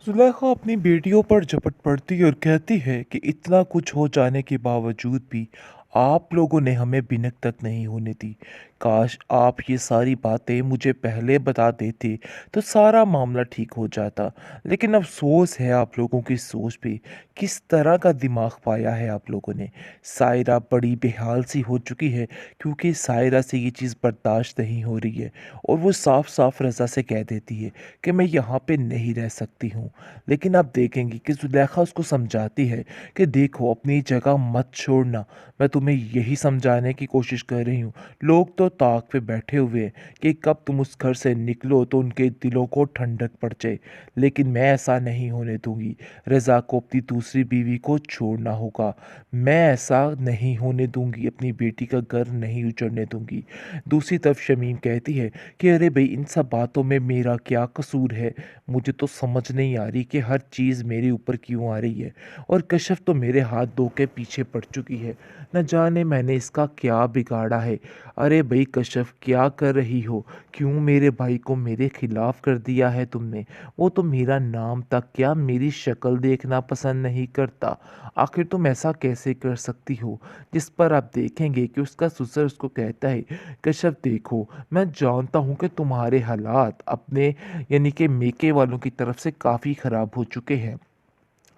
जुलेखा अपनी बेटियों पर झपट पड़ती है और कहती है कि इतना कुछ हो जाने के बावजूद भी आप लोगों ने हमें बिनक तक नहीं होने दी। काश आप ये सारी बातें मुझे पहले बता देते तो सारा मामला ठीक हो जाता। लेकिन अफसोस है आप लोगों की सोच पे। किस तरह का दिमाग पाया है आप लोगों ने। सायरा बड़ी बेहाल सी हो चुकी है क्योंकि सायरा से ये चीज़ बर्दाश्त नहीं हो रही है और वो साफ साफ रज़ा से कह देती है कि मैं यहाँ पे नहीं रह सकती हूँ। लेकिन आप देखेंगे कि जुलेखा उसको समझाती है कि देखो अपनी जगह मत छोड़ना। मैं तुम्हें यही समझाने की कोशिश कर रही हूँ। लोग तो ताक पे बैठे हुए हैं कि कब तुम उस घर से निकलो तो उनके दिलों को ठंडक पड़ जाए। लेकिन मैं ऐसा नहीं होने दूंगी। रज़ा को अपनी दूसरी बीवी को छोड़ना होगा। मैं ऐसा नहीं होने दूंगी, अपनी बेटी का घर नहीं उजड़ने दूंगी। दूसरी तरफ शमीम कहती है कि अरे भाई इन सब बातों में मेरा क्या कसूर है। मुझे तो समझ नहीं आ रही कि हर चीज़ मेरे ऊपर क्यों आ रही है। और कशफ तो मेरे हाथ धो के पीछे पड़ चुकी है। न जाने मैंने इसका क्या बिगाड़ा है। अरे भाई कशफ क्या कर रही हो। क्यों मेरे भाई को मेरे खिलाफ कर दिया है तुमने। वो तो मेरा नाम तक क्या मेरी शक्ल देखना पसंद नहीं करता। आखिर तुम ऐसा कैसे कर सकती हो। जिस पर आप देखेंगे कि उसका ससुर उसको कहता है कशफ देखो मैं जानता हूँ कि तुम्हारे हालात अपने यानी कि मेके वालों की तरफ से काफ़ी ख़राब हो चुके हैं।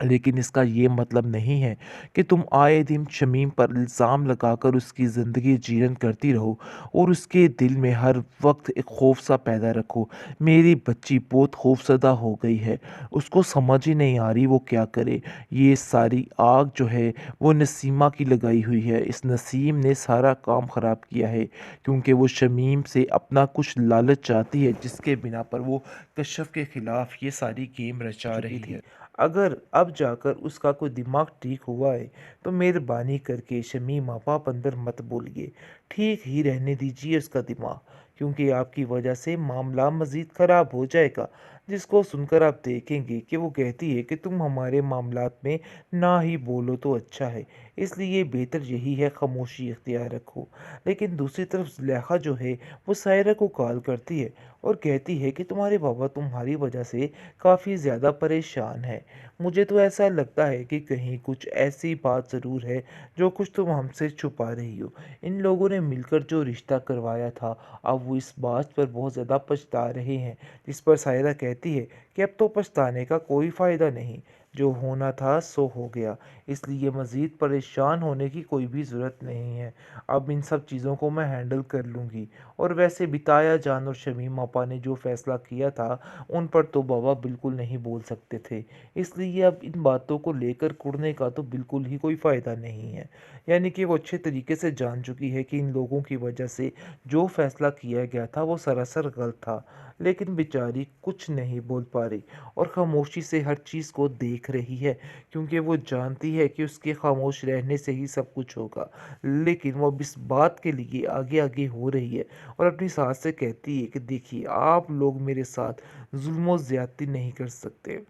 लेकिन इसका ये मतलब नहीं है कि तुम आए दिन शमीम पर इल्ज़ाम लगाकर उसकी ज़िंदगी जीवन करती रहो और उसके दिल में हर वक्त एक खौफ सा पैदा रखो। मेरी बच्ची बहुत खौफज़दा हो गई है। उसको समझ ही नहीं आ रही वो क्या करे। ये सारी आग जो है वो नसीमा की लगाई हुई है। इस नसीम ने सारा काम ख़राब किया है क्योंकि वो शमीम से अपना कुछ लालच चाहती है जिसके बिना पर वो कश्यप के ख़िलाफ़ ये सारी गेम रचा रही थी। अगर अब जाकर उसका कोई दिमाग ठीक हुआ है तो मेहरबानी करके शमीम आप अंदर मत बोलिए। ठीक ही रहने दीजिए उसका दिमाग, क्योंकि आपकी वजह से मामला मज़ीद ख़राब हो जाएगा। जिसको सुनकर आप देखेंगे कि वो कहती है कि तुम हमारे मामलात में ना ही बोलो तो अच्छा है, इसलिए बेहतर यही है खामोशी इख्तियार रखो। लेकिन दूसरी तरफ जुलेखा जो है वो सायरा को कॉल करती है और कहती है कि तुम्हारे बाबा तुम्हारी वजह से काफ़ी ज़्यादा परेशान है। मुझे तो ऐसा लगता है कि कहीं कुछ ऐसी बात ज़रूर है जो कुछ तुम हमसे छुपा रही हो। इन लोगों ने मिलकर जो रिश्ता करवाया था अब वो इस बात पर बहुत ज़्यादा पछता रहे हैं। जिस पर सायरा कहती है कि अब तो पछताने का कोई फ़ायदा नहीं, जो होना था सो हो गया, इसलिए मज़ीद परेशान होने की कोई भी ज़रूरत नहीं है। अब इन सब चीज़ों को मैं हैंडल कर लूँगी। और वैसे भी ताया जान और शमीम आपा ने जो फ़ैसला किया था उन पर तो बाबा बिल्कुल नहीं बोल सकते थे, इसलिए अब इन बातों को लेकर कुड़ने का तो बिल्कुल ही कोई फ़ायदा नहीं है। यानी कि वो अच्छे तरीके से जान चुकी है कि इन लोगों की वजह से जो फ़ैसला किया गया था वो सरासर गलत था। लेकिन बेचारी कुछ नहीं बोल पा रही और खामोशी से हर चीज़ को देख रही है, क्योंकि वो जानती है कि उसके खामोश रहने से ही सब कुछ होगा। लेकिन वो अब इस बात के लिए आगे आगे हो रही है और अपनी सास से कहती है कि देखिए आप लोग मेरे साथ जुल्म ज़्यादती नहीं कर सकते।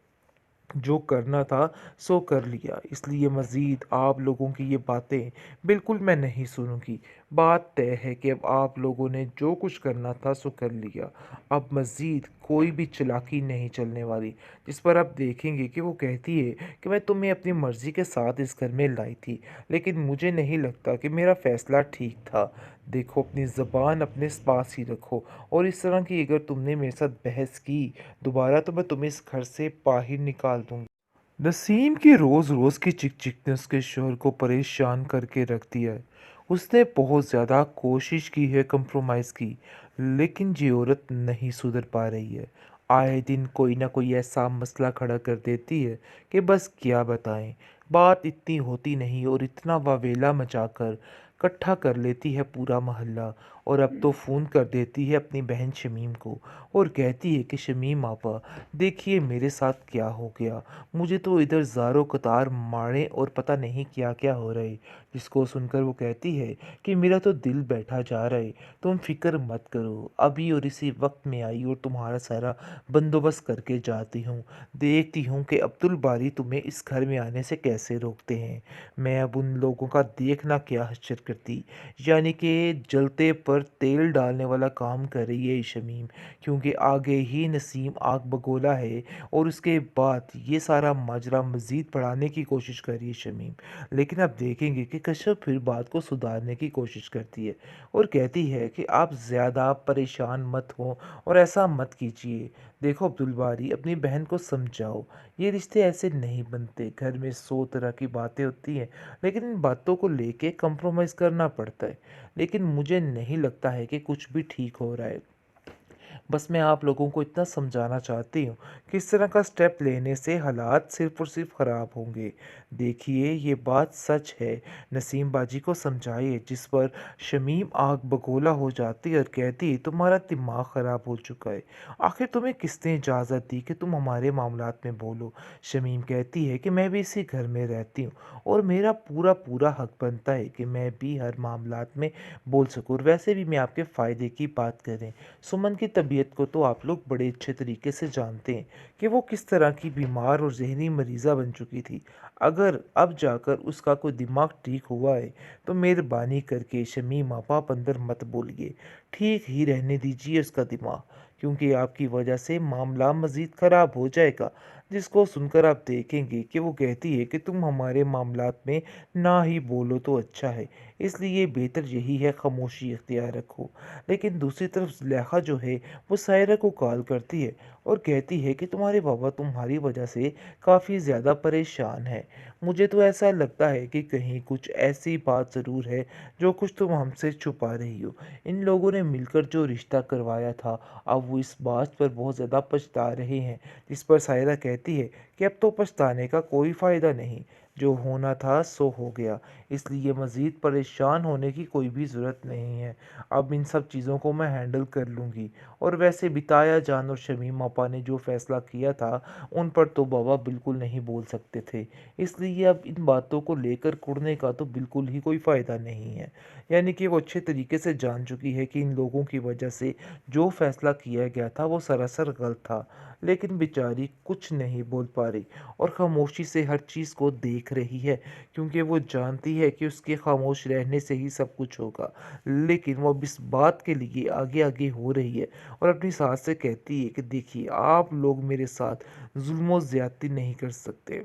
जो करना था सो कर लिया, इसलिए मज़ीद आप लोगों की ये बातें बिल्कुल मैं नहीं सुनूंगी। बात तय है कि अब आप लोगों ने जो कुछ करना था सो कर लिया। अब मज़ीद कोई भी चालाकी नहीं चलने वाली। जिस पर आप देखेंगे कि वो कहती है कि मैं तुम्हें अपनी मर्ज़ी के साथ इस घर में लाई थी, लेकिन मुझे नहीं लगता कि मेरा फ़ैसला ठीक था। देखो अपनी ज़बान अपने पास ही रखो, और इस तरह की अगर तुमने मेरे साथ बहस की दोबारा तो मैं तुम्हें इस घर से बाहर निकाल दूंगी। नसीम की रोज़ रोज़ की चिक चिक ने उसके शोहर को परेशान करके रख दिया है। उसने बहुत ज़्यादा कोशिश की है कंप्रोमाइज़ की, लेकिन ये औरत नहीं सुधर पा रही है। आए दिन कोई ना कोई ऐसा मसला खड़ा कर देती है कि बस क्या बताएं। बात इतनी होती नहीं और इतना वावेला मचाकर इकट्ठा कर लेती है पूरा मोहल्ला। और अब तो फ़ोन कर देती है अपनी बहन शमीम को और कहती है कि शमीम आपा देखिए मेरे साथ क्या हो गया। मुझे तो इधर ज़ारों कतार मारे और पता नहीं क्या क्या हो रहा है। जिसको सुनकर वो कहती है कि मेरा तो दिल बैठा जा रहा है, तुम फिक्र मत करो, अभी और इसी वक्त में आई और तुम्हारा सारा बंदोबस्त करके जाती हूँ। देखती हूँ कि अब्दुल बारी तुम्हें इस घर में आने से कैसे रोकते हैं। मैं अब उन लोगों का देखना क्या हश्र करती, यानी कि जलते पर तेल डालने वाला काम कर रही है शमीम, क्योंकि आगे ही नसीम आग बगोला है और उसके बाद ये सारा माजरा मज़ीद बढ़ाने की कोशिश कर रही है शमीम। लेकिन आप देखेंगे कि कश्यप फिर बात को सुधारने की कोशिश करती है और कहती है कि आप ज़्यादा परेशान मत हो और ऐसा मत कीजिए। देखो अब्दुल बारी, अपनी बहन को समझाओ, ये रिश्ते ऐसे नहीं बनते। घर में 100 तरह की बातें होती हैं, लेकिन इन बातों को लेके कंप्रोमाइज़ करना पड़ता है। लेकिन मुझे नहीं लगता है कि कुछ भी ठीक हो रहा है। बस मैं आप लोगों को इतना समझाना चाहती हूँ कि इस तरह का स्टेप लेने से हालात सिर्फ़ और सिर्फ़ ख़राब होंगे। देखिए, ये बात सच है। नसीम बाजी को समझाइए, जिस पर शमीम आग बगोला हो जाती है और कहती है, तुम्हारा दिमाग ख़राब हो चुका है। आखिर तुम्हें किसने इजाज़त दी कि तुम हमारे मामलात में बोलो? शमीम कहती है कि मैं भी इसी घर में रहती हूँ और मेरा पूरा पूरा हक बनता है कि मैं भी हर मामलात में बोल सकूँ। और वैसे भी मैं आपके फ़ायदे की बात करें, सुमन की तबीयत को तो आप लोग बड़े अच्छे तरीके से जानते हैं कि वो किस तरह की बीमार और ज़हनी मरीज़ा बन चुकी थी। अगर अब जाकर उसका कोई दिमाग ठीक हुआ है, तो मेहरबानी करके शमीम आप अंदर मत बोलिए। ठीक ही रहने दीजिए उसका दिमाग, क्योंकि आपकी वजह से मामला मज़ीद ख़राब हो जाएगा। जिसको सुनकर आप देखेंगे कि वो कहती है कि तुम हमारे मामलात में ना ही बोलो तो अच्छा है, इसलिए बेहतर यही है खामोशी इख्तियार रखो। लेकिन दूसरी तरफ ज़ुलेखा जो है, वो सायरा को कॉल करती है और कहती है कि तुम्हारे बाबा तुम्हारी वजह से काफ़ी ज़्यादा परेशान हैं। मुझे तो ऐसा लगता है कि कहीं कुछ ऐसी बात ज़रूर है जो कुछ तुम हमसे छुपा रही हो। इन लोगों ने मिलकर जो रिश्ता करवाया था, अब वो इस बात पर बहुत ज़्यादा पछता रहे हैं। जिस पर सायरा कहती है कि अब तो पछताने का कोई फ़ायदा नहीं, जो होना था सो हो गया, इसलिए मज़ीद परेशान होने की कोई भी ज़रूरत नहीं है। अब इन सब चीज़ों को मैं हैंडल कर लूँगी। और वैसे भी ताया जान और शमीम आपा ने जो फ़ैसला किया था, उन पर तो बाबा बिल्कुल नहीं बोल सकते थे। इसलिए अब इन बातों को लेकर कुढ़ने का तो बिल्कुल ही कोई फ़ायदा नहीं है। यानी कि वो अच्छे तरीके से जान चुकी है कि इन लोगों की वजह से जो फ़ैसला किया गया था वो सरासर गलत था। लेकिन बेचारी कुछ नहीं बोल पा रही और खामोशी से हर चीज़ को देख रही है, क्योंकि वो जानती है कि उसके खामोश रहने से ही सब कुछ होगा। लेकिन वो अब इस बात के लिए आगे-आगे हो रही है और अपनी सास से कहती है कि देखिए, आप लोग मेरे साथ ज़ुल्म और ज़्यादती नहीं कर सकते।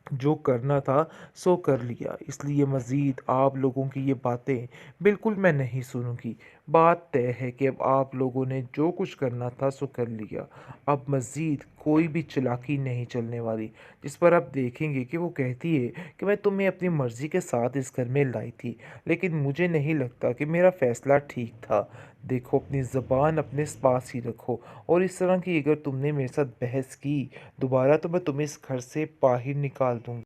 जो करना था सो कर लिया, इसलिए मज़ीद आप लोगों की ये बातें बिल्कुल मैं नहीं सुनूँगी। बात तय है कि अब आप लोगों ने जो कुछ करना था सो कर लिया। अब मज़ीद कोई भी चालाकी नहीं चलने वाली। जिस पर आप देखेंगे कि वो कहती है कि मैं तुम्हें अपनी मर्ज़ी के साथ इस घर में लाई थी, लेकिन मुझे नहीं लगता कि मेरा फ़ैसला ठीक था। देखो, अपनी ज़बान अपने पास ही रखो और इस तरह की अगर तुमने मेरे साथ बहस की दोबारा, तो मैं तुम्हें इस घर से बाहर निकाल दूँगी।